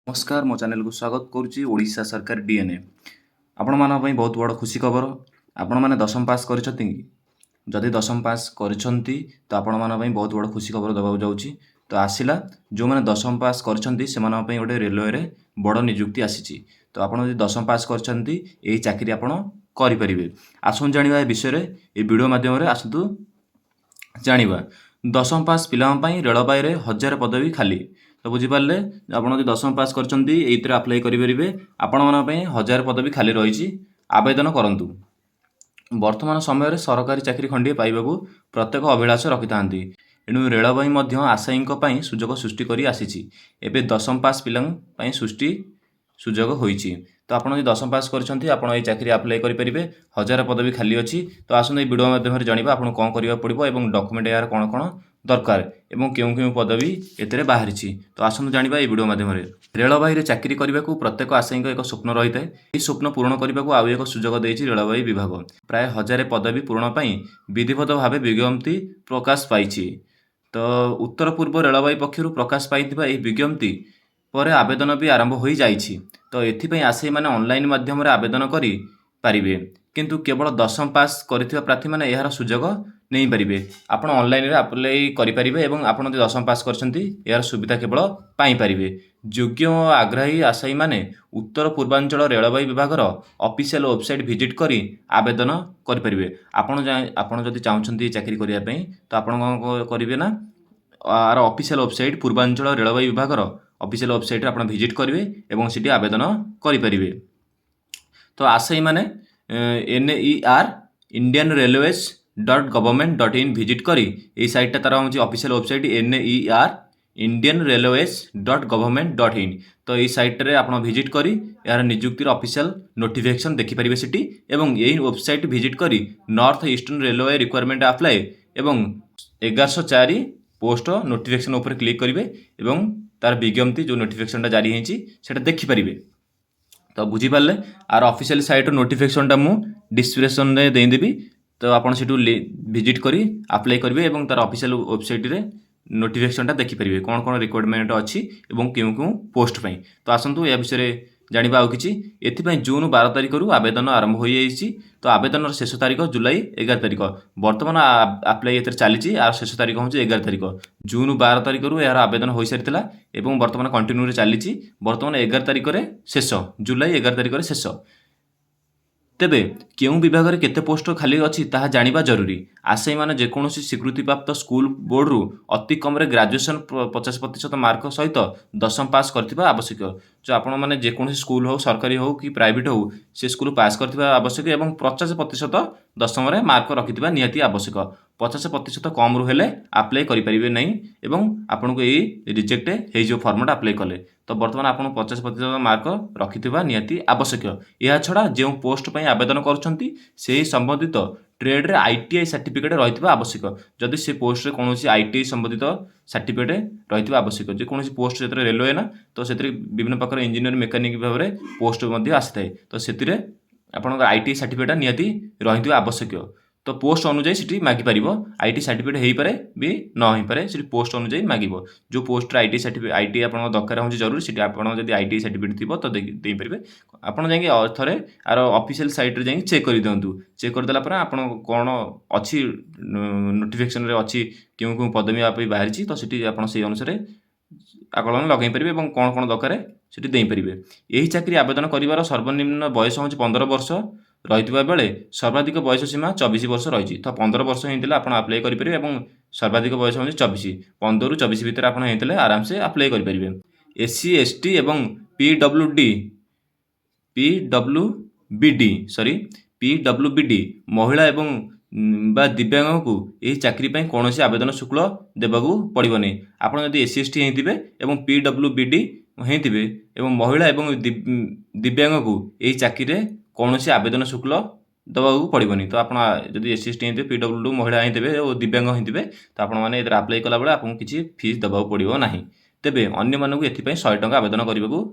नमस्कार मो चैनल को स्वागत करुच्ची ओडिशा सरकार डीएनए आपण मान बहुत बड़ खुशी खबर आपण मैंने दशम पास करछंती जदि दशम पास करछंती तो आपण मान बहुत बड़ खुशी खबर दबा जाउची तो आसिला जो मैंने दशम पास करछंती से मानन पई गोटे रेलवे रे बड़ नियुक्ति आसीची तो आपण जदि दशम पास करछंती एही चाकरी आपण करि परिबे आसुन जानिबा ए विषय रे ए वीडियो माध्यम रे आसतु जानिबा दशम पास पिला पई रेलबाई रे 1000 पदवी खाली तो बुझिपारे आपड़ जो दशम पास कर आप्लाय करेंगे आपण मानी 1000 पदवी खाली रही आवेदन करूँ। वर्तमान समय सरकारी चाकरी खंडिए पाइबा प्रत्येक अभिलाष रखि था एणु रेलबाई आशायी सुजोग सृष्टि कर आसी एवं दशम पास पिला सृष्टि सुजोग होईची तो आपड़ जो दशम पास कर चाकरी आप्लाय करेंगे 1000 पदवी खाली अच्छी तो आसते वीडियो माध्यम जाना आपको कौन करने पड़ो और डॉक्यूमेंट यार कौन कौन दरकार एवं क्यों क्यों पदवी एते बाहरी तो आसतु जाना ये वीडियो माध्यम रेलबाई चाकरी करने को प्रत्येक आशायी एक स्वप्न रही है यह स्वप्न पूरण करने को आउ एक सुजोग देती रेलबाई विभाग प्राय 1000 पदवी पूरण पर विधिवत भाव विज्ञप्ति प्रकाश पाई तो उत्तर पूर्व रेलबाई पक्षर प्रकाश पाई विज्ञप्ति पर आवेदन भी आरंभ हो जाइए तो ये आशायी मैंने ऑनलाइन माध्यम आवेदन करें किंतु केवल दशम पास करथिबा प्रार्थी माने यार सुजोग नहीं पारिबे आपण ऑनलाइन रे अप्लाई करि परिबे एवं आपण जो दशम पास करछंती यार सुविधा केवल पाई परिबे योग्य और आग्रही आशायी माने उत्तर पूर्वांचल रेलबाई विभागर ऑफिशियल वेबसाइट विजिट करी आवेदन करि परिबे आपण जदि चाहछंती चाकरी करिया पई तो आपण कोन करिवे ना आर ऑफिशियल वेबसाइट पूर्वांचल रेलबाई विभागर ऑफिशियल वेबसाइट रे आपण विजिट करिवे एवं सिटी आवेदन करि परिबे तो आशायी माने NER Indian railways .gov.in visit करी ये साइट तार हूँ official website NER Indian railways .gov.in तो ये साइट रे आप विजिट करी यार नियुक्तिर ऑफिशियल नोटिफिकेशन देखिपारे सिटी एवं यही वेबसाइट विजिट करी north eastern railway requirement apply एवं 1104 पोस्ट नोटिफिकेशन उपर क्लिक करेंगे एवं तार विज्ञप्ति जो नोटिफिकेशन जारी होता देखिपारे तो बुझीपारे आर ऑफिशियल साइट नोटिफिकेशन मु डिस्क्रिप्शन में देदेवी तो आपड़ से विजिट करी अप्लाई करेंगे और तार ऑफिशियल वेबसाइट रे नोटिफिकेशन देखिपारे कौन कौन रिक्वायरमेंट अच्छी और क्यों क्यों पोस्ट पाई तो आसतु या विषय जाना आउ कि जून 12 तारिख आवेदन आरंभ हो जाइए तो आवेदन शेष तारीख जुलाई 11 तारिख बर्तमान आप्लाई ये चली शेष तारीख हूँ 11 तारिख जून 12 तारिख यार आवेदन हो सारी और बर्तमान कंटिन्यू चली बर्तमान 11 तारिख शेष जुलाई 11 तारिख शेष तेबे केउं विभाग में केते पोस्ट खाली अच्छी ताहा जानिबा जरूरी आशायी माने जेकोसी स्वीकृति प्राप्त स्कूल बोर्ड रु अति कम ग्रेजुएशन 50% मार्क सहित दशम पास करथिबा आवश्यक जो आपण माने जेकोसी स्कूल हो सरकारी हो कि प्राइवेट हो से स्कूल पास करथिबा आवश्यक एवं 50% दशम रे मार्क रखिथिबा निहाती आवश्यक 50% कम रु हेले अप्लाई करि परिबे नहीं एवं आपन को एई रिजेक्ट हे जो फॉर्मेट अप्लाई कले तो बर्तमान आपन 50% मार्क रखिथिबा निहाती आवश्यक या छडा जे पोस्ट पई आवेदन करछंती से संबंधित ट्रेड रे ITI सर्टिफिकेट रहिथिबा आवश्यक जदि से पोस्ट रे कोनोसी ITI संबंधित सर्टिफिकेट रहिथिबा आवश्यक जे कोनोसी पोस्ट जेतरे रेलवे ना तो सेतरे विभिन्न प्रकार इंजीनियर मेकानिक भाव में पोस्ट मध्ये आसीथाय तो सेतिरे आपन ITI सर्टिफिकेट निहाती रहिथिबा आवश्यक तो पोस्ट अनुଯାୟୀ ସେଠି ମାଗିପାରିବ ITI सर्टिफिकेट हो पारे भी न हो पारे से पोस्ट अनुଯାୟୀ मागिबो जो पोस्ट ITI सर्टिफिकेट ITI आपन दरकार हो जरूरी से आपन जदि ITI सर्टिफिकेट थिबो तो दे पारे आपन जाई थरे आर ऑफिशियल साइट रे जाई चेक कर दियंतु चेक कर देला पर आपन कोन अछि नोटिफिकेशन रे अछि क्यों क्यों पदवी आप बाहरी छी तो सेठी आपन से अनुसार आकलन लगै परिबे एवं कोन कोन दरकार सेठी देई परिबे एही चाकरी आवेदन करिवार सर्वनिम्न बयस हो 15 वर्ष रही बेले सर्वाधिक बयस सीमा 24 वर्ष रही तो 15 वर्ष होता आप अप्लाई करेंगे और सर्वाधिक बयस हो 24 15 ରୁ 24 भितर आप आराम से अप्लाई करेंगे SC ST एवं PWBD महिला एवं बा दिव्यांग को यही चाकरी कौन सी आवेदन शुल्क देवाक पड़ो नहीं आपड़ जब SC ST होते और PWBD होते और महिला एवं दिव्यांग को यही चाकरी कौन सी आवेदन शुल्क देवाक पड़ोनी तो आप जब SC ST होते PWD महिला होते और दिव्यांग होते तो आपने अप्लाई कला बेले आपको किसी फीस देवाक पड़ो ना तेबे अन्य मानक ये 100 टंका आवेदन करने को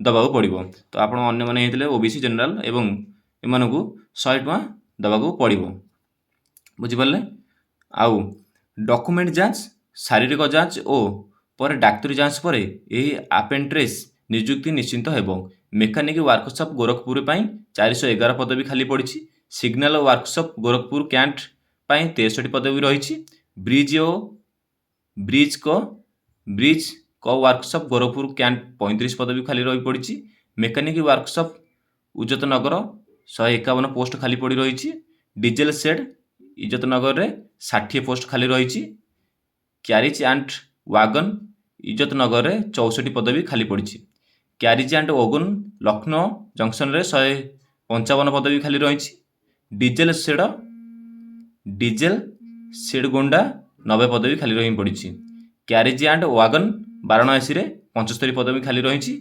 देवाक पड़ो तो आप होते OBC जनरल एवं एमानकु 100 टंका देवाक पड़ो बुझिपारे आउ डॉक्यूमेंट जांच शारीरिक जांच और पर डाक्तरी जांच पर यही अपेंट्रेस ନିଯୁକ୍ତି ନିଶ୍ଚିନ୍ତ ହେବ। ମେକାନିକ୍ ୱାର୍କସପ୍ ଗୋରଖପୁର ପାଇଁ 411 ପଦବୀ ଖାଲି ପଡ଼ିଛି। ସିଗ୍ନାଲ ୱାର୍କସପ୍ ଗୋରଖପୁର କ୍ୟାଣ୍ଟ ପାଇଁ 63 ପଦବୀ ରହିଛି। ବ୍ରିଜ୍ କ ୱାର୍କସପ୍ ଗୋରଖପୁର କ୍ୟାଣ୍ଟ 35 ପଦବୀ ଖାଲି ରହି ପଡ଼ିଛି। ମେକାନିକ୍ ୱାର୍କସପ୍ ଇଜ୍ଜତନଗର 151 ପୋଷ୍ଟ ଖାଲି ପଡ଼ି ରହିଛି। ଡିଜେଲ ସେଡ୍ ଇଜ୍ଜତନଗରରେ 60 ପୋଷ୍ଟ ଖାଲି ରହିଛି। କ୍ୟାରିଜ୍ ଆଣ୍ଡ ୱାଗନ୍ ଇଜ୍ଜତନଗରରେ 64 ପଦବୀ ଖାଲି ପଡ଼ିଛି। କ୍ୟାରିଜ୍ ଆଣ୍ଡ ୱାଗନ୍ ଲକ୍ଷ୍ନୌ ଜଙ୍କସନରେ 155 ପଦବୀ ଖାଲି ରହିଛି। ଡିଜେଲ ସେଡ୍ ଗୋଣ୍ଡା 90 ପଦବୀ ଖାଲି ରହି ପଡ଼ିଛି। କ୍ୟାରିଜ୍ ଆଣ୍ଡ ୱାଗନ୍ ବାରାଣସୀରେ 75 ପଦବୀ ଖାଲି ରହିଛି।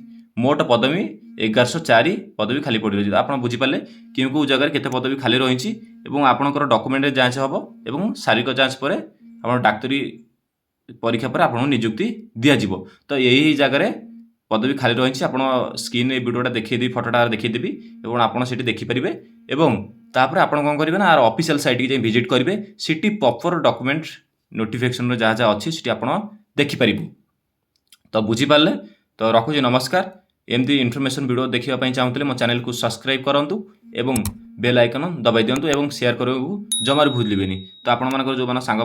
ମୋଟ ପଦବୀ 1104 ପଦବୀ ଖାଲି ପଡ଼ି ରହିଛି। ଆପଣ ବୁଝିପାରିଲେ କେଉଁ ଜାଗାରେ କେତେ ପଦବୀ ଖାଲି ରହିଛି ଏବଂ ଆପଣଙ୍କର ଡକୁମେଣ୍ଟ ଯାଞ୍ଚ ହେବ ଏବଂ ଶାରୀରିକ ଯାଞ୍ଚ ପରେ ଆପଣ ଡାକ୍ତରୀ ପରୀକ୍ଷା ପରେ ଆପଣଙ୍କୁ ନିଯୁକ୍ତି ଦିଆଯିବ। ତ ଏହି ଜାଗାରେ ପଦବୀ ଖାଲି ରହିଛି। ଆପଣ ସ୍କ୍ରିନ୍ ଏ ଭିଡ଼ିଓଟା ଦେଖେଇଦେବି, ଫଟୋଟା ଦେଖେଇଦେବି ଏବଂ ଆପଣ ସେଠି ଦେଖିପାରିବେ ଏବଂ ତାପରେ ଆପଣ କ'ଣ କରିବେ ନା ଅଫିସିଆଲ ସାଇଟ୍କି ଯାଇ ଭିଜିଟ୍ କରିବେ। ସେଠି ପ୍ରପର ଡକୁମେଣ୍ଟ ନୋଟିଫିକେସନର ଯାହା ଯାହା ଅଛି ସେଠି ଆପଣ ଦେଖିପାରିବେ। ତ ବୁଝିପାରିଲେ? ତ ରଖୁଛି, ନମସ୍କାର। ଏମିତି ଇନଫର୍ମେସନ୍ ଭିଡ଼ିଓ ଦେଖିବା ପାଇଁ ଚାହୁଁଥିଲେ ମୋ ଚ୍ୟାନେଲକୁ ସବସ୍କ୍ରାଇବ୍ କରନ୍ତୁ ଏବଂ ବେଲ୍ ଆଇକନ୍ ଦବାଇ ଦିଅନ୍ତୁ ଏବଂ ସେୟାର କରିବାକୁ ଜମାରୁ ଭୁଲିବେନି। ତ ଆପଣମାନଙ୍କର ଯେଉଁମାନେ ସାଙ୍ଗ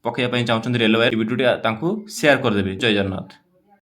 ପକାଇବା ପାଇଁ ଚାହୁଁଛନ୍ତି ରେଲୱେ ଭିଡ଼ିଓଟି ତାଙ୍କୁ ସେୟାର କରିଦେବେ। ଜୟ ଜଗନ୍ନାଥ।